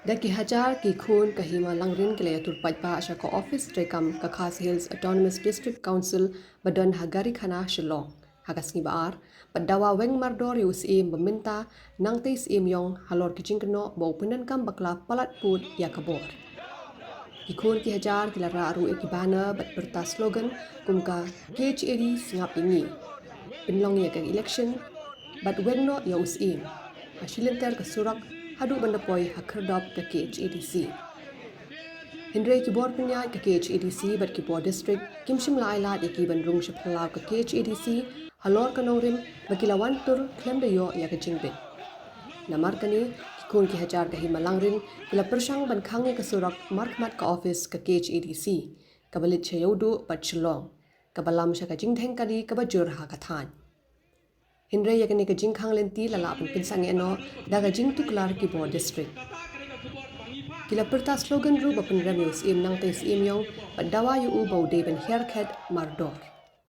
Daki hajar ki khun ka Hima Langrin ke layatur pajpa asya ko office trekam ka Khas Hills Autonomous District Council badan hagari khana Shillong. Hagas ni baar, Dawa weng mardor yu Syiem meminta nang te Syiem yong halor kicing keno bau penankam bakla palat put ya kabor. Ikun ki hajar ki lara aru ikibana bat berta slogan kumka KHADC singap ini. Penlong ya ke election bat weng no ya Syiem. Hasilenter ke surak hadu bandapoi hakerdop ke KHADC. Hindre kibor penyai ke KHADC bat kibor district kimshim lailat iki bandrung shaphalau ke KHADC halor kanorim bakilawan tur klem de yo ya ke jingbit. Namar kani kikun ki hajar ke Hima Langrin kila persyang ban khange ke surak markmat ke office ke KHADC kabalit chayodu bat Shillong kabalam sya ka jingtheng kadi kabajur ha kathan. Hindre ya kani ka jingkhang lenti lala pun pinsang eno daga jingtu kelar ki bo district. Kila perta slogan ru bapen remius im nang te Syiem yong bat dawa yu bau deben haircut mardor.